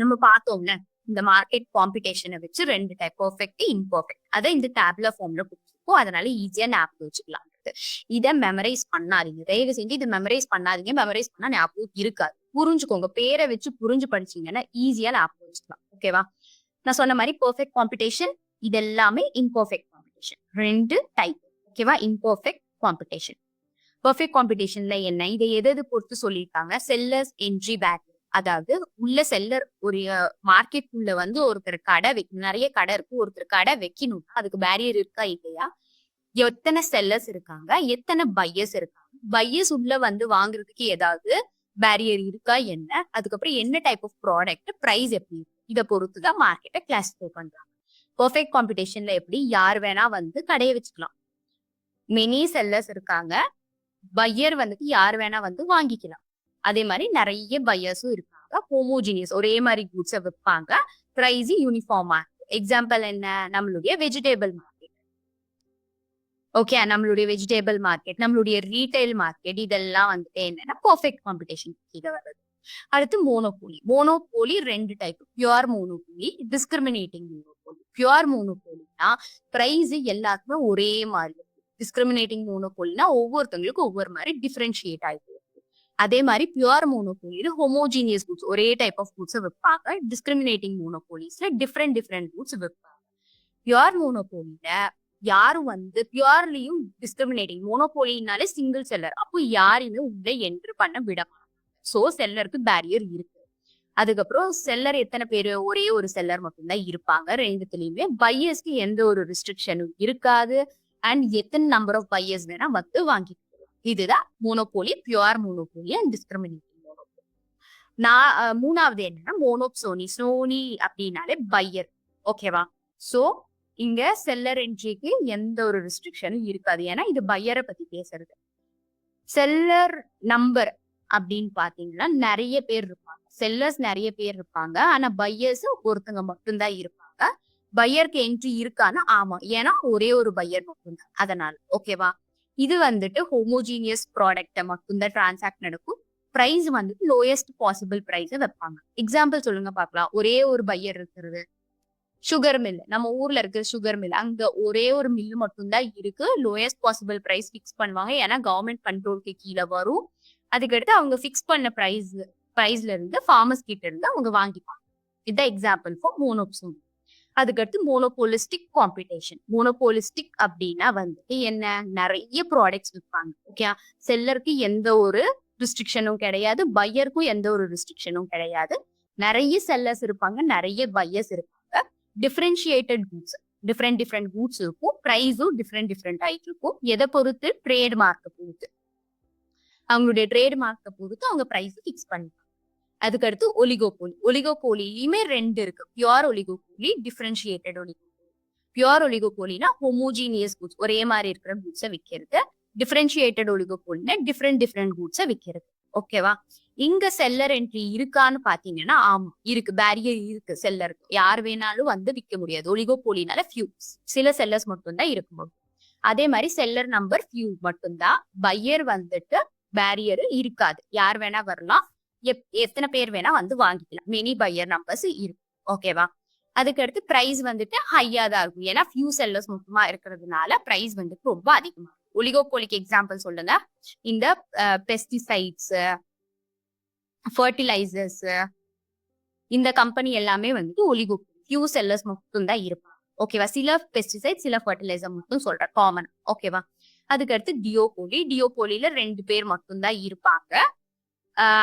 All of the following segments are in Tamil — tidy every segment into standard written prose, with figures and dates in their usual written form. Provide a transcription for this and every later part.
நம்ம பார்த்தோம்ல இந்த மார்க்கெட் காம்படிஷனை வச்சு 2 டைப் பெர்ஃபெக்ட், இம்பெர்ஃபெக்ட். அதை இந்த டேப்ல ஃபார்ம்ல கொடுத்துருக்கோம். அதனால ஈஸியா ஞாபகம் வச்சுக்கலாம். இதை மெமரைஸ் பண்ணாதீங்க. தயவு செஞ்சு இதை மெமரைஸ் பண்ணாதீங்க. மெமரைஸ் பண்ணா ஞாபகம் இருக்காது. புரிஞ்சுக்கோங்க. பேரை வச்சு புரிஞ்சு படிச்சீங்கன்னா ஈஸியா ஞாபகம் வச்சுக்கலாம். ஓகேவா? நான் சொன்ன மாதிரி பெர்ஃபெக்ட் காம்படிஷன், இது எல்லாமே இம்பெர்ஃபெக்ட் காம்படிஷன். 2 டைப். ஓகேவா? Imperfect competition. பெர்ஃபெக்ட் காம்படிஷன்ல என்ன? இதை எது பொறுத்து சொல்லியிருக்காங்க? Sellers entry barrier. அதாவது உள்ள செல்லர் ஒரு மார்க்கெட் உள்ள வந்து ஒருத்தர் கடை நிறைய கடை இருக்கு. ஒருத்தர் கடை வைக்கணும், அதுக்கு பேரியர் இருக்கா இல்லையா? எத்தனை செல்லர்ஸ் இருக்காங்க, எத்தனை பையர்ஸ் இருக்காங்க, பையர்ஸ் உள்ள வந்து வாங்குறதுக்கு ஏதாவது பேரியர் இருக்கா என்ன, அதுக்கப்புறம் என்ன டைப் ஆஃப் ப்ராடக்ட், பிரைஸ் எப்படி இருக்கு, இதை பொறுத்துதான் மார்க்கெட்டை கிளாசிஃபை பண்றாங்க. பெர்ஃபெக்ட் காம்படிஷன்ல எப்படி யார் வேணா வந்து கடையை வச்சுக்கலாம். மெனி செல்லர்ஸ் இருக்காங்க. பையர் வந்துட்டு யார் வேணா வந்து வாங்கிக்கலாம். அதே மாதிரி நிறைய பையர்ஸும் இருக்காங்க. ஹோமோஜினியஸ் ஒரே மாதிரி கூட்ஸை விற்பாங்க. பிரைஸ் யூனிஃபார்மா. எக்ஸாம்பிள் என்ன? நம்மளுடைய வெஜிடபிள் மார்க்கெட். ஓகே, நம்மளுடைய வெஜிடபிள் மார்க்கெட், நம்மளுடைய ரீட்டைல் மார்க்கெட், இதெல்லாம் வந்துட்டு என்னன்னா பெர்ஃபெக்ட் காம்படிஷன் கீழே வருது. அடுத்து monopoly. Monopoly 2 type. Pure monopoly, discriminating monopoly. Pure மோனோபோலினா பிரைஸ் எல்லாத்துக்குமே ஒரே மாதிரி. டிஸ்கிரிமினேட்டிங் மோனோபோலினா ஒவ்வொருத்தவங்களுக்கும் ஒவ்வொரு மாதிரி டிஃபரன்ஷியேட் ஆயிருக்கு. அதே மாதிரி பியூர் மோனோபோலி ஹோமோஜீனியஸ் குட்ஸ், ஒரே டைப் ஆஃப் குட்ஸ் விற்பாங்க. டிஸ்கிரிமினேட்டிங் மோனோபோலிஸ்ல டிஃப்ரெண்ட் குட்ஸ் விற்பாங்க. பியூர் மோனோபோலில யாரும் வந்து பியூர்லியும் டிஸ்கிரிமினேட்டிங் மோனோபோலினாலே சிங்கிள் செல்லர், அப்போ யாருமே உள்ள என்ட்ரு பண்ண விட மாட்டாங்க. சோ செல்லருக்கு பேரியர் இருக்கு. அதுக்கப்புறம் செல்லர் எத்தனை பேரு? ஒரே ஒரு செல்லர் மட்டும்தான் இருப்பாங்க. 2த்துலயுமே பையர்ஸ்க்கு எந்த ஒரு ரெஸ்ட்ரிக்ஷனும் இருக்காது. அண்ட் எத்தனை நம்பர் ஆஃப் பையர்ஸ் வேணா வந்து வாங்கிக்கலாம். இதுதான் monopoly, pure monopoly and discriminating monopoly. மூணாவது என்னன்னா மோனோப்சோனி. சோனி அப்படின்னாலே பையர். ஓகேவா? சோ இங்க செல்லர் என்ட்ரிக்கு எந்த ஒரு ரெஸ்ட்ரிக்ஷனும் இருக்காது. ஏன்னா இது பையரை பத்தி பேசுறது. செல்லர் நம்பர் அப்படின்னு பாத்தீங்கன்னா நிறைய பேர் இருப்பாங்க. செல்லர்ஸ் நிறைய பேர் இருப்பாங்க. ஆனா பையர்ஸ் ஒருத்தங்க மட்டும்தான் இருப்பாங்க. பையருக்கு என்ட்ரி இருக்கான்னா ஆமா, ஏன்னா ஒரே ஒரு பையர் மட்டும்தான், அதனால. ஓகேவா? இது வந்துட்டு ஹோமோஜீனியஸ் ப்ராடக்ட மட்டும்தான் டிரான்சாக்ட் நடக்கும். பிரைஸ் வந்துட்டு லோயஸ்ட் பாசிபிள் பிரைஸ் வைப்பாங்க. எக்ஸாம்பிள் சொல்லுங்க பாக்கலாம். ஒரே ஒரு பையர் இருக்கிறது. சுகர் மில், நம்ம ஊர்ல இருக்கிற சுகர் மில், அங்க ஒரே ஒரு மில் மட்டும்தான் இருக்கு. லோயஸ்ட் பாசிபிள் பிரைஸ் பிக்ஸ் பண்ணுவாங்க. ஏன்னா கவர்மெண்ட் கண்ட்ரோலுக்கு கீழே வரும். அதுக்கடுத்து அவங்க பிக்ஸ் பண்ண பிரைஸ்ல இருந்து ஃபார்மர்ஸ் கிட்ட இருந்து அவங்க வாங்கிப்பாங்க. இதுதான் எக்ஸாம்பிள் ஃபார் மோனோப்சோனி. அதுக்கடுத்து மோனோபோலிஸ்டிக் காம்படிஷன். மோனோபோலிஸ்டிக் அப்படின்னா வந்துட்டு என்ன? நிறைய ப்ராடக்ட்ஸ் விற்பாங்க. ஓகே, செல்லருக்கு எந்த ஒரு ரெஸ்ட்ரிக்ஷனும் கிடையாது, பையருக்கும் எந்த ஒரு ரெஸ்ட்ரிக்ஷனும் கிடையாது. நிறைய செல்லர்ஸ் இருப்பாங்க, நிறைய பையர்ஸ் இருப்பாங்க. டிஃபரன்ஷியேட்டட் கூட்ஸ், டிஃப்ரெண்ட் கூட்ஸ் இருக்கும். பிரைஸும் டிஃப்ரெண்ட் ஆயிட்டு இருக்கும். எதை பொறுத்து? ட்ரேட் மார்க்கை பொறுத்து. அவங்களுடைய ட்ரேட் மார்க்கை பொறுத்து அவங்க பிரைஸ் பிக்ஸ் பண்ணுவாங்க. அதுக்கடுத்து ஒலிகோபோலி. ஒலிகோபோலியுமே 2 இருக்கு. Pure oligopoly, differentiated oligopoly. Pure ஒலிகோபோலினா ஹோமோஜீனியஸ் குட்ஸ், ஒரே மாதிரி இருக்கிற குட்ஸை விற்கிறது. டிஃபரன்ஷியேட்டட் ஒலிகோபோலினா டிஃப்ரெண்ட் குட்ஸை விற்கிறது. ஓகேவா? இங்க செல்லர் என்ட்ரி இருக்கான்னு பாத்தீங்கன்னா ஆமா இருக்கு. பேரியர் இருக்கு செல்லருக்கு. யார் வேணாலும் வந்து விற்க முடியாது. ஒலிகோபோலினால ஃபியூ சில செல்லர்ஸ் மட்டும்தான் இருக்க முடியும். அதே மாதிரி செல்லர் நம்பர் ஃபியூ மட்டும்தான். பையர் வந்துட்டு பேரியர் இருக்காது. யார் வேணா வரலாம், எத்தனை பேர் வேணா வந்து வாங்கிக்கலாம். மெனி பையர் நம்பர்ஸ் இருக்கு. ஓகேவா? அதுக்கடுத்து பிரைஸ் வந்துட்டு ஹையா தான் இருக்கும். ஏன்னா ஃபியூ செல்லர்ஸ் மொத்தமா இருக்கிறதுனால பிரைஸ் வந்துட்டு ரொம்ப அதிகமா. ஒலிகோபோலிக்கு எக்ஸாம்பிள் சொல்லுங்க. இந்த பெஸ்டிசைட்ஸ், ஃபர்டிலைசர்ஸ், இந்த கம்பெனி எல்லாமே வந்துட்டு ஒலிகோபோலி. ஃபியூ செல்லர்ஸ் மட்டும் தான் இருப்பாங்க. ஓகேவா? சில பெஸ்டிசைட், சில ஃபர்டிலைசர் மட்டும் சொல்றேன், காமன். ஓகேவா? அதுக்கடுத்து டியோபோலி. டியோபோலியில 2 பேர் மட்டும்தான் இருப்பாங்க.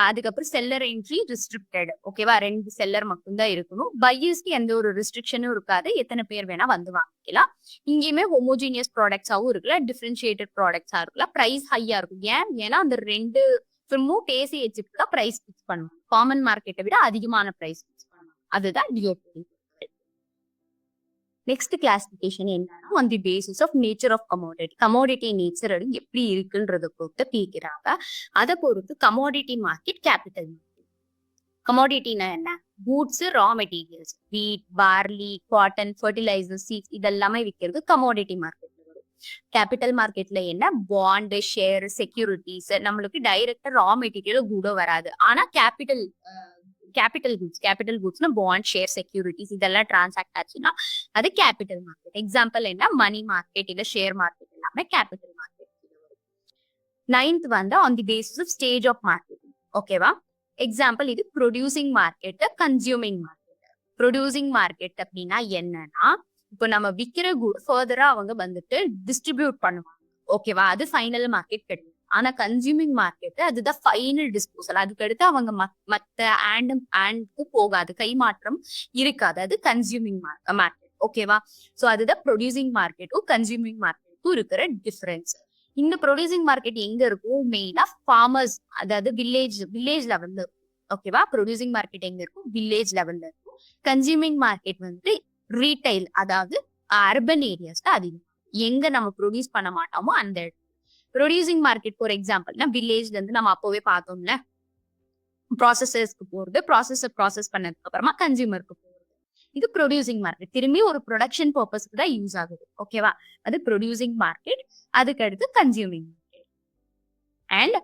அதுக்கப்புறம் செல்லர் என்ட்ரி ரெஸ்ட்ரிக்டட். ஓகேவா? 2 செல்லர் மட்டும்தான் இருக்கணும். பையர்ஸ்க்கு எந்த ஒரு ரெஸ்ட்ரிக்ஷனும் இருக்காது. எத்தனை பேர் வேணா வந்து வாங்கிக்கலாம். இங்கேயுமே ஹோமோஜீனியஸ் ப்ராடக்ட்ஸாவும் இருக்கலாம், டிஃபரன்ஷியேட்டட் ப்ராடக்ட்ஸா இருக்கலாம். பிரைஸ் ஹையா இருக்கும். ஏன்னா அந்த 2 ஃபிர்மும் பேசி வச்சுட்டு தான் பிரைஸ் பிக்ஸ் பண்ணுவாங்க. காமன் மார்க்கெட்டை விட அதிகமான பிரைஸ் பிக்ஸ் பண்ணுவாங்க. அதுதான் டியோபோலி. நெக்ஸ்ட் கிளாசிபிகேஷன் என்னன்னா on the basis of nature of commodity. Commodity nature எப்படி இருக்குன்றத பொறுத்து பிரிக்கிறாங்க. அதை பொறுத்து கமோடிட்டி மார்க்கெட், கேபிட்டல் மார்க்கெட். கமோடிட்டினா என்ன? Goods, raw materials, wheat, barley, cotton, fertiliser, seeds, இதெல்லாமே விற்கிறது கமோடிட்டி மார்க்கெட்ல வரும். கேபிட்டல் மார்க்கெட்ல என்ன? Bond, share, securities. நம்மளுக்கு டைரக்டா ரா மெட்டீரியல் கூட வராது. ஆனா கேபிட்டல் கேபிட்டல் குட்ஸ்னா பாண்ட், ஷேர், செக்யூரிட்டிஸ் இதெல்லாம் டிரான்சாக்ட் ஆச்சுன்னா அது கேபிட்டல் மார்க்கெட். எக்ஸாம்பிள் என்ன, மணி மார்க்கெட் இல்ல ஷேர் மார்க்கெட் எல்லாமே கேபிட்டல் மார்க்கெட். நைன்த் வந்து on the basis of stage of marketing. ஓகேவா? எக்ஸாம்பிள் இது producing market, consuming market. Producing market அப்படின்னா என்னன்னா, இப்போ நம்ம விக்கிற குட் ஃபர்தரா அவங்க வந்துட்டு டிஸ்ட்ரிபியூட் பண்ணுவாங்க. ஓகேவா? அது ஃபைனல் மார்க்கெட் கிடையாது. ஆனா கன்சியூமிங் மார்க்கெட் அதுதான் ஃபைனல் டிஸ்போசல். அதுக்கு அடுத்து அவங்க மத்த ஆண்டுக்கு போகாது, கைமாற்றம் இருக்காது. அது கன்சியூமிங் மார்க்கெட். ஓகேவா? சோ அதுதான் ப்ரொடியூசிங் மார்க்கெட்டும் கன்சியூமிங் மார்க்கெட்டுக்கும் இருக்கிற டிஃபரன்ஸ். இந்த ப்ரொடியூசிங் மார்க்கெட் எங்க இருக்கும்? மெயினா ஃபார்மர்ஸ், அதாவது வில்லேஜ் லெவல்ல இருக்கும். ஓகேவா? ப்ரொடியூசிங் மார்க்கெட் எங்க இருக்கும்? வில்லேஜ் லெவல்ல இருக்கும். கன்சியூமிங் மார்க்கெட் வந்து ரீட்டைல், அதாவது அர்பன் ஏரியாஸ்ல அதிகம். எங்க நம்ம ப்ரொடியூஸ் பண்ண மாட்டோமோ அந்த இடத்துல. ப்ரொடியூசிங் மார்க்கெட் ஃபார் எக்ஸாம்பிள்னா வில்லேஜ்ல இருந்து நம்ம அப்பவே பார்த்தோம்ல, ப்ராசஸர்ஸ்க்கு போறது, ப்ராசஸ் பண்ணதுக்கு அப்புறமா கன்சியூமருக்கு போறது. இது ப்ரொடியூசிங் மார்க்கெட். திரும்பி ஒரு ப்ரொடக்ஷன் பர்பஸ்க்கு தான் யூஸ் ஆகுது. ஓகேவா? அது ப்ரொடியூசிங் மார்க்கெட். அதுக்கு அடுத்து consuming market. And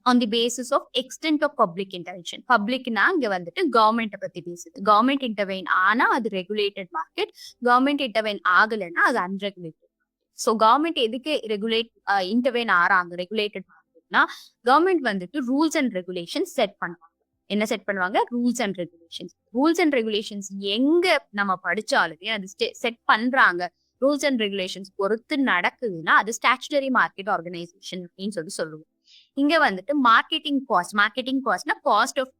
on the basis of extent of public intervention. பப்ளிக்னா இங்க வந்துட்டு கவர்மெண்ட் பத்தி பேசுது. கவர்மெண்ட் இன்டர்வெயின் ஆனா அது ரெகுலேட்டட் மார்க்கெட். கவர்மெண்ட் இன்டர்வெயின் ஆகலைன்னா அது அன்ரெகுலேட்டட். சோ கவர்மெண்ட் எதுக்கு இன்டர்வெயின் ஆறாங்க ரெகுலேட்டட் மார்க்கெட்னா, கவர்மெண்ட் வந்துட்டு ரூல்ஸ் அண்ட் ரெகுலேஷன் செட் பண்ணுவாங்க. என்ன செட் பண்ணுவாங்க? Rules and regulations. Rules and regulations எங்க நம்ம படிச்சாலுமே அது செட் பண்றாங்க. ரூல்ஸ் அண்ட் ரெகுலேஷன்ஸ் பொறுத்து நடக்குதுன்னா அது ஸ்டாச்சுட்டரி மார்க்கெட் ஆர்கனைசேஷன் அப்படின்னு சொல்லுவோம். இங்க வந்துட்டு மார்க்கெட்டிங் காஸ்ட்னா காஸ்ட் ஆஃப்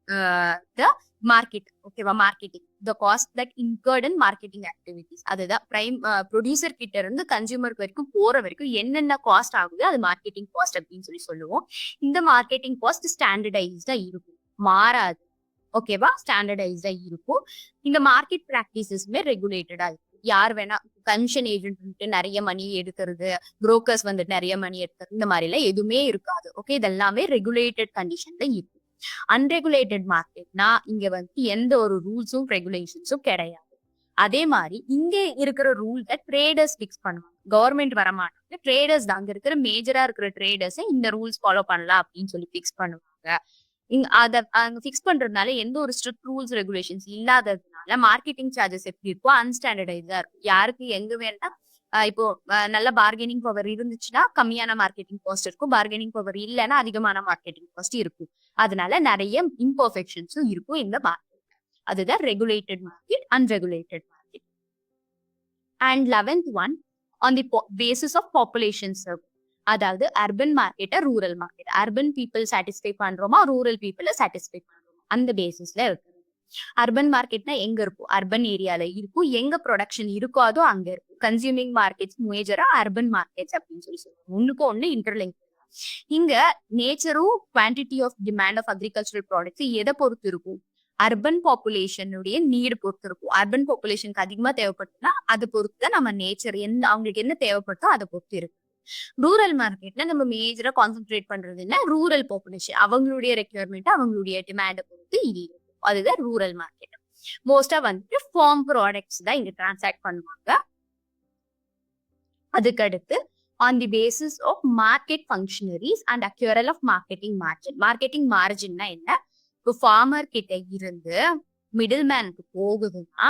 த மார்க்கெட். ஓகேவா? Marketing the cost that incurred in marketing activities. அதுதான் பிரைம் ப்ரொடியூசர் கிட்ட இருந்து கன்சியூமர் வரைக்கும் போற வரைக்கும் என்னென்ன காஸ்ட் ஆகுது அது மார்க்கெட்டிங் காஸ்ட் அப்படின்னு சொல்லுவோம். இந்த மார்க்கெட்டிங் காஸ்ட் ஸ்டாண்டர்டைஸ்டா இருக்கும், மாறாது. ஓகேவா? ஸ்டாண்டர்டைஸ்டா இருக்கும். இந்த மார்க்கெட் பிராக்டிசஸ்மே ரெகுலேட்டடா இருக்கும். யார் வேணா கமிஷன் ஏஜென்ட் நிறைய மணி எடுக்கிறது, புரோக்கர்ஸ் வந்துட்டு நிறைய மணி எடுக்கிறது, இந்த மாதிரி எல்லாம் எதுவுமே இருக்காது. ஓகே, இதெல்லாமே ரெகுலேட்டட் கண்டிஷன்ல இருக்கும். அன்ரெகுலேட்டட் மார்க்கெட்னா இங்க வந்து எந்த ஒரு ரூல்ஸும் ரெகுலேஷன்ஸும் கிடையாது. அதே மாதிரி இங்க இருக்கிற ரூல்ஸ ட்ரேடர்ஸ் பிக்ஸ் பண்ணுவாங்க. கவர்மெண்ட் வரமாட்டாங்க, ட்ரேடர்ஸ் தான். அங்க இருக்கிற மேஜரா இருக்கிற ட்ரேடர்ஸ் இந்த ரூல்ஸ் ஃபாலோ பண்ணலாம் அப்படின்னு சொல்லி பிக்ஸ் பண்ணுவாங்க. அத அங்க பிக்ஸ் பண்றதுனால எந்த ஒரு ஸ்ட்ரிக்ட் ரூல்ஸ் ரெகுலேஷன்ஸ் இல்லாததுனால மார்க்கெட்டிங் சார்ஜஸ் எப்படி இருக்கும்? அன்ஸ்டாண்டர்டைஸ்டா இருக்கும். யாருக்கு எங்க வேணா இப்போ நல்ல பார்கெனிங் பவர் இருந்துச்சுன்னா கம்மியான மார்க்கெட்டிங் காஸ்ட் இருக்கும். பார்கெனிங் பவர் இல்லைன்னா அதிகமான மார்க்கெட்டிங் காஸ்ட் இருக்கும். அதனால நிறைய இம்பர்ஃபெக்ஷன்ஸும் இருக்கும் இந்த மார்க்கெட். அதுதான் regulated market, unregulated market. And 11th one on the basis of population serve. அதாவது அர்பன் மார்க்கெட்டை rural market. Urban people satisfy பண்றோமா, ரூரல் பீப்புளை சாட்டிஸ்ஃபை பண்றோமா, அந்த பேசிஸ்ல இருக்கு. அர்பன் மார்க்கெட்னா எங்க இருக்கும்? அர்பன் ஏரியால இருக்கும். எங்க ப்ரொடக்ஷன் இருக்கோ அதோ அங்க இருக்கும். கன்சியூமிங் மார்க்கெட்ஸ் மேஜரா அர்பன் மார்க்கெட்ஸ் அப்படின்னு சொல்லுவாங்க. ஒண்ணுக்கு ஒண்ணு இன்டர்லிங்க். இங்க நேச்சரும் quantity of demand of agricultural products எதை பொறுத்து இருக்கும்? அர்பன் பாப்புலேஷனுடைய நீடு பொறுத்து இருக்கும். அர்பன் பாப்புலேஷனுக்கு அதிகமா தேவைப்படுதுன்னா அதை பொறுத்து தான் நம்ம நேச்சர் அவங்களுக்கு என்ன தேவைப்படுதோ அதை பொறுத்து இருக்கு. ரூரல் மார்க்கெட்ல நம்ம மேஜரா கான்சென்ட்ரேட் பண்றதுன்னா ரூரல் பாப்புலேஷன் அவங்களுடைய ரெக்யர்மெண்ட், அவங்களுடைய டிமாண்டை பொறுத்து இது இருக்கும். அதுதான் ரூரல் மார்க்கெட். மோஸ்டா வந்துட்டு ஃபார்ம் ப்ராடக்ட்ஸ் தான் இங்க டிரான்சாக்ட் பண்ணுவாங்க. அதுக்கு அடுத்து on the basis of market functionaries and accrual of marketing margin. Marketing மார்ஜின்னா என்ன? இப்போ ஃபார்மர் கிட்ட இருந்து மிடில் மேனுக்கு போகுதுன்னா,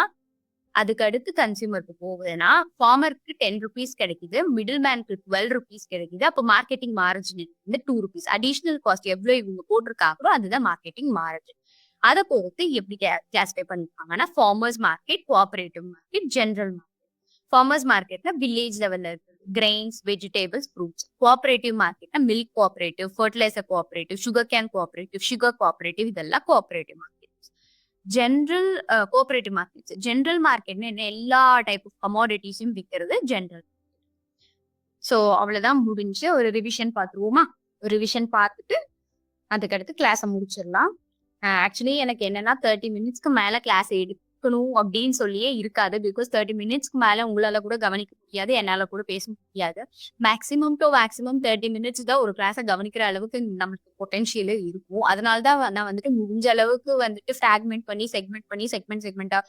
அதுக்கு அடுத்து கன்சியூமருக்கு போகுதுன்னா, ஃபார்மருக்கு 10 rupees கிடைக்குது, மிடில் மேனுக்கு 12 rupees கிடைக்குது. அப்போ மார்க்கெட்டிங் மார்ஜின் வந்து 2 rupees. அடிஷனல் காஸ்ட் எவ்வளவு இவங்க போட்டிருக்காங்களோ அதுதான் மார்க்கெட்டிங் மார்ஜின். அதை பொறுத்து எப்படி கிளாஸிஃபை பண்ணிருக்காங்கன்னா farmers market, cooperative market, general market. Farmers மார்க்கெட்னா வில்லேஜ் லெவல்ல இருக்கு, கிரெயின்ஸ், வெஜிடபிள்ஸ், ஃப்ரூட்ஸ். கோஆபரேட்டிவ் மார்க்கெட்னா milk cooperative, fertiliser cooperative, sugar cane cooperative, sugar cooperative, இதெல்லாம் cooperative market. General cooperative markets. General மார்க்கெட்னா என்ன? எல்லா டைப் ஆஃப் கமாடிட்டிஸும் விற்கிறது ஜெனரல். ஸோ அவ்வளவுதான் முடிஞ்சு. ஒரு ரிவிஷன் பார்த்துருவோமா? ஒரு ரிவிஷன் பார்த்துட்டு அதுக்கடுத்து கிளாஸை முடிச்சிடலாம். ஆக்சுவலி எனக்கு என்னன்னா 30 minutesக்கு மேல கிளாஸ் எடுக்கணும் அப்படின்னு சொல்லியே இருக்காது. பிகாஸ் 30 minutesக்கு மேல உங்களால கூட கவனிக்க முடியாது, என்னால கூட பேச முடியாது. மேக்ஸிமம் 30 minutes தான் ஒரு கிளாஸை கவனிக்கிற அளவுக்கு நம்மளுக்கு பொட்டன்ஷியல் இருக்கும். அதனாலதான் நான் வந்துட்டு முடிஞ்ச அளவுக்கு வந்துட்டு ஃபிராக்மெண்ட் பண்ணி செக்மெண்டா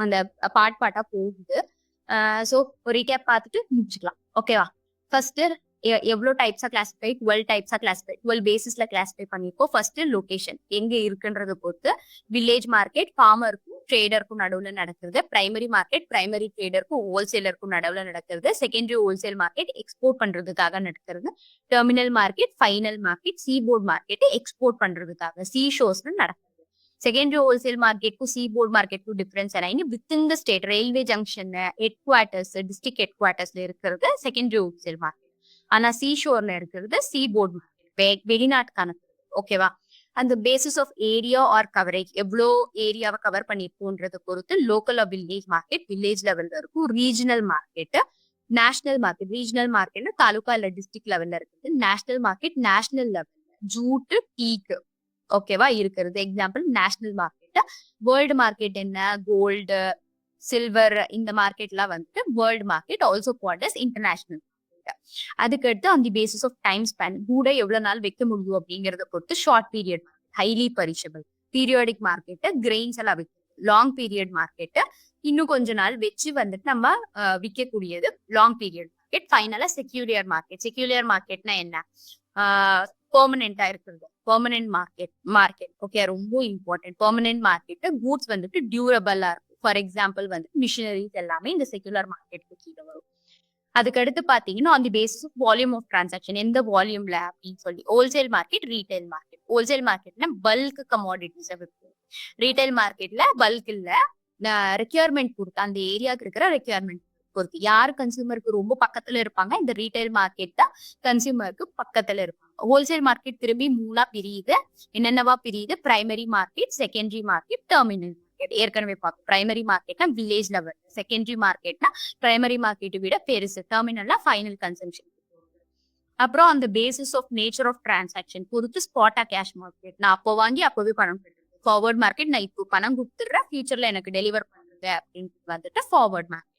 அந்த பார்ட்டா போகுது. ஸோ ஒரு ரீகேப் பார்த்துட்டு முடிச்சுக்கலாம். ஓகேவா? ஃபர்ஸ்ட் எவ்வளவு டைப்ஸா கிளாஸிஃபை 12 டைப்ஸா கிளாஸிஃபை 12 பேசிஸ்ல கிளாஸிஃபை பண்ணிருக்கோம். ஃபர்ஸ்ட் லொகேஷன் எங்க இருக்குன்றத பொறுத்து வில்லேஜ் மார்க்கெட் ஃபார்மருக்கும் ட்ரேடருக்கும் நடுவுல நடக்கிறது, பிரைமரி மார்க்கெட் பிரைமரி ட்ரேடருக்கும் ஹோல்சேலருக்கும் நடுவுல நடக்கிறது, செகண்டரி ஹோல்சேல் மார்க்கெட் எக்ஸ்போர்ட் பண்றதுக்காக நடக்கிறது, terminal market final market seaport market export பண்றதுக்காக சி ஷோஸ்ல நடக்குது. செகண்டரி ஹோல்சேல் மார்க்கெட்க்கும் சீபோர்ட் மார்க்கெட்க்கும் டிஃபரன்ஸ் என்ன, within the state railway junction headquarters district ஹெட் குவார்டர்ஸ்ல இருக்கிறது செகண்டரி ஹோல்சேல் மார்க்கெட். ஆனா சீ ஷோர்ல இருக்கிறது சீபோர்ட் மார்க்கெட், வெளிநாட்டுக்கான. ஓகேவா? அந்த basis of area or coverage எவ்வளோ ஏரியாவை கவர் பண்ணிருக்கோன்றத பொறுத்து லோக்கல் வில்லேஜ் மார்க்கெட் வில்லேஜ் லெவல்ல இருக்கும், regional market national market, regional market taluka இல்ல டிஸ்ட்ரிக்ட் லெவல்ல இருக்குது, national market national level jute டீக்கு ஓகேவா இருக்கிறது. Example national market. World market என்ன, கோல்டு சில்வர் இந்த மார்க்கெட்லாம் வந்துட்டு world market also called as international. அதுக்கடுத்து on the basis of time span கூட எவ்வளவு நாள் வைக்க முடியும் அப்படிங்கறத பொறுத்து short period highly perishable, periodic market grains எல்லாம் விற்கும், லாங் பீரியட் மார்க்கெட் இன்னும் கொஞ்ச நாள் வச்சு வந்துட்டு நம்ம விற்கக்கூடியது லாங் பீரியட் மார்க்கெட். ஃபைனலா செக்யூலியர் மார்க்கெட். செக்யூலியர் மார்க்கெட்னா என்ன, பெர்மனண்டா இருக்கிறது பெர்மனன்ட் மார்க்கெட் ஓகே, ரொம்ப இம்பார்ட்டன்ட். பெர்மனன்ட் மார்க்கெட் கூட்ஸ் வந்துட்டு டியூரபிளா இருக்கும். ஃபார் எக்ஸாம்பிள் வந்து மிஷினரிஸ் எல்லாமே இந்த செக்யூலர் மார்க்கெட்டுக்கு கீழே வரும். அதுக்கடுத்து பாத்தீங்கன்னா on the basis of volume of transaction எந்த வால்யூம்ல அப்படின்னு சொல்லி wholesale market retail market. Wholesale மார்க்கெட்னா பல்க் கமாடிட்டிஸ் விற்கும், ரீட்டைல் மார்க்கெட்ல பல்க் இல்ல ரெக்யர்மெண்ட் பொறுத்து அந்த ஏரியாவுக்கு இருக்கிற ரெக்யர்மெண்ட் பொறுத்து யார் கன்சியூமருக்கு ரொம்ப பக்கத்துல இருப்பாங்க, இந்த ரீட்டைல் மார்க்கெட் தான் கன்சியூமருக்கு பக்கத்துல இருப்பாங்க. ஹோல்சேல் மார்க்கெட் திரும்பி மூணா பிரியுது. என்னென்னவா பிரியுது, primary market secondary market terminal market. ஏற்கனவே பார்க்கும் பிரைமரி மார்க்கெட்னா வில்லேஜ் லெவல், செகண்டரி மார்க்கெட்னா பிரைமரி மார்க்கெட்டை விட பெருசு, டெர்மினல்னா ஃபைனல் கன்சம்ஷன். அப்புறம் அந்த basis of nature of transaction பொறுத்து ஸ்பாட்டா கேஷ் மார்க்கெட், நான் அப்போ வாங்கி அப்பவே பணம் கொடுக்குறது. ஃபார்வர்ட் மார்க்கெட் நான் இப்போ பணம் கொடுத்துடுறேன் ஃபியூச்சர்ல எனக்கு டெலிவர் பண்ணுறது அப்படின்னு வந்துட்டு ஃபார்வர்ட் மார்க்கெட்.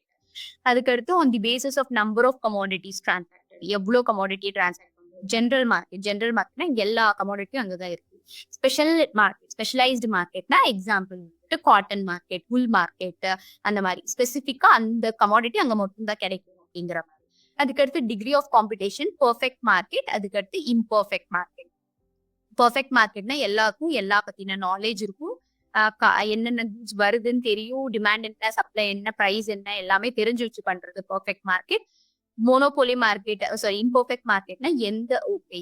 அதுக்கடுத்து on the basis of number of commodities transact, எவ்வளவு கமாடிட்டி டிரான்சாக்ட். ஜென்ரல் மார்க்கெட்னா எல்லா கமாடிட்டியும் அங்கதான் இருக்கு. ஸ்பெஷல் மார்க்கெட் ஸ்பெஷலைஸ்டு மார்க்கெட்னா example cotton market wool market அந்த மாதிரி ஸ்பெசிபிக்கா அந்த கமாடிட்டி அங்க மட்டும் தான் கிடைக்கும் அப்படிங்கிற மாதிரி. அதுக்கடுத்து degree of competition perfect market, அதுக்கடுத்து இம்பர்ஃபெக்ட் மார்க்கெட். பெர்ஃபெக்ட் மார்க்கெட்னா எல்லாருக்கும் எல்லா பத்தின நாலேஜ் இருக்கும், என்னென்ன கூட்ஸ் வருதுன்னு தெரியும், டிமாண்ட் என்ன சப்ளை என்ன பிரைஸ் என்ன எல்லாமே தெரிஞ்சு வச்சு பண்றது perfect market. Monopoly market sorry imperfect மார்க்கெட்னா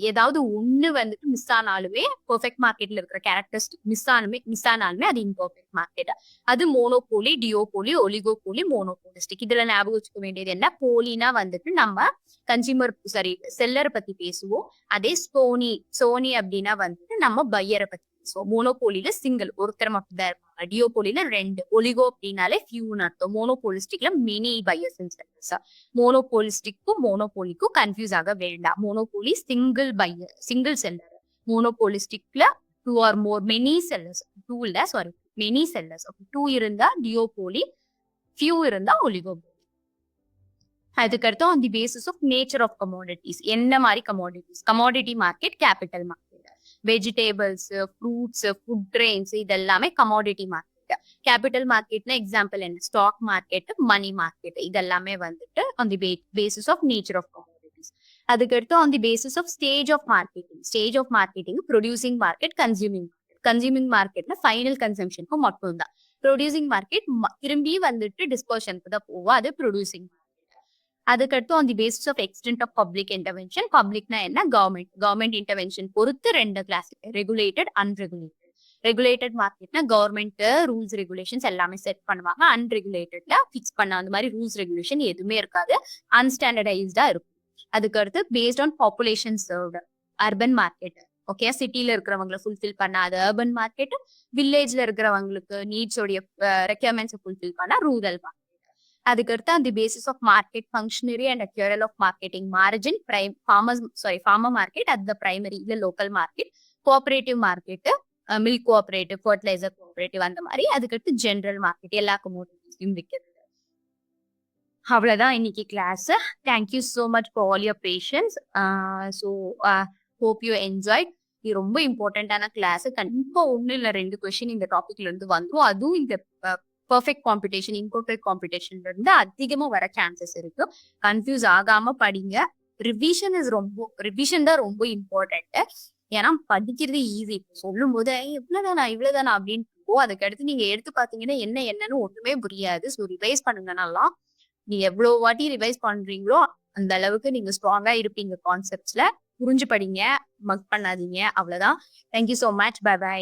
ஏதாவது ஒண்ணு வந்துட்டு மிஸ் ஆனாலுமே பெர்ஃபெக்ட் மார்க்கெட்ல இருக்கிற கேரக்டரிஸ்டிக் மிஸ் ஆனாலுமே அது இம்பர்ஃபெக்ட் மார்க்கெட். அது மோனோபோலி டியோபோலி ஒலிகோபோலி மோனோபோலிஸ்டிக். இதுல ஞாபகம் வச்சுக்க வேண்டியது என்ன, போலினா வந்துட்டு நம்ம கன்சியூமர் சாரி செல்லரை பத்தி பேசுவோம், அதே சோனி அப்படின்னா வந்துட்டு நம்ம பையரை பத்தி பேசுவோம். மோனோபோலியில சிங்கிள் ஒருத்தர் மட்டும் தான் இருப்பாங்க, டியோபோலியில ரெண்டு, ஒலிகோ அப்படின்னாலே ஃபியூன்னு அர்த்தம், மோனோபோலிஸ்டிக்ல மெனி பையர்ஸ் அண்ட் செல்லர்ஸ். மோனோபோலிஸ்டிக்கும் மோனோபோலிக்கும் கன்ஃபியூஸ் ஆக வேண்டாம். Monopoly single buyer single seller, மோனோபோலிஸ்டிக்ல two or more many sellers, two இல்ல சாரி மெனி செல்லர்ஸ். டூ இருந்தா டியோபோலி, ஃபியூ இருந்தா ஒலிகோபோலி. அதுக்கடுத்து on the basis of nature of commodities, என்ன மாதிரி commodities, commodity market capital market, vegetables fruits food grains இதெல்லாமே கமோடிட்டி மார்க்கெட். கேபிட்டல் மார்க்கெட்னா எக்ஸாம்பிள் என்ன, ஸ்டாக் மார்க்கெட் மணி மார்க்கெட் இதெல்லாமே வந்துட்டு on the basis of nature of commodities. அதுக்கடுத்து on the basis of stage of marketing producing market consuming மார்க்கெட்ல ஃபைனல் கன்சம்ஷனுக்கு மட்டும் தான், ப்ரொடியூசிங் மார்க்கெட் திரும்பி வந்துட்டு டிஸ்போஷனுக்கு தான் போவோம், அது ப்ரொடியூசிங். அதுக்கடுத்து on the basis of extent of public intervention, பப்ளிக்னா என்ன, கவர்மெண்ட் இன்டர்வென்ஷன் பொறுத்து ரெண்டு கிளாஸ், ரெகுலேட்டட் அன்ரெகுலேட்டட். ரெகுலேட்டட் மார்க்கெட்னா கவர்மெண்ட் ரூல்ஸ் ரெகுலேஷன்ஸ் எல்லாமே செட் பண்ணுவாங்க, அன்ரெகுலேட்டட்ல ஃபிக்ஸ் பண்ண அந்த மாதிரி ரூல்ஸ் ரெகுலேஷன் எதுவுமே இருக்காது, அன்ஸ்டாண்டர்டைஸ்டா இருக்கும். அதுக்கடுத்து based on population served, urban market okay, சிட்டில இருக்கிறவங்களை ஃபுல்ஃபில் பண்ண அது அர்பன் மார்க்கெட், வில்லேஜ்ல இருக்கிறவங்களுக்கு நீட்ஸோடைய ரெக்யர்மெண்ட்ஸை ஃபுல்ஃபில் பண்ண ரூரல் மார்க்கெட். அதுக்கடுத்து அந்த basis of market functionary and accrual of marketing margin farmer market at the primary இல்ல local market, cooperative market milk cooperative fertiliser cooperative அந்த மாதிரி. அதுக்கடுத்து ஜென்ரல் மார்க்கெட் எல்லா கமோடிட்டிஸையும் விற்கிறது. அவ்வளவுதான் இன்னைக்கு class. Thank you so much for all your patience. So hope you enjoyed. இது ரொம்ப இம்பார்ட்டன்டான கிளாஸ். கண்டிப்பா ஒண்ணு இல்ல ரெண்டு கொஸ்டின் இந்த டாபிக்ல இருந்து வந்துடும். அதுவும் இந்த பர்ஃபெக்ட் காம்படிஷன் இம்பர்ஃபெக்ட் காம்படிஷன்ல இருந்து அதிகமா வர சான்சஸ் இருக்கு. கன்ஃபியூஸ் ஆகாம படிங்க. ரிவிஷன் தான் ரொம்ப இம்பார்ட்டன்ட். ஏன்னா படிக்கிறது ஈஸி. சொல்லும் போது இவ்வளவுதானா இவ்வளவுதானா அப்படின்னு இருக்கும். அதுக்கடுத்து நீங்க எடுத்து பாத்தீங்கன்னா என்னன்னு ஒண்ணுமே புரியாது. ஸோ ரிவைஸ் பண்ணுங்க நல்லா. நீங்க எவ்வளவு வாட்டி ரிவைஸ் பண்றீங்களோ அந்த அளவுக்கு நீங்க ஸ்ட்ராங்கா இருப்பீங்க கான்செப்ட்ஸ்ல. புரிஞ்சு படிங்க, மக் பண்ணாதீங்க. அவ்வளவுதான். Thank you so much. Bye by.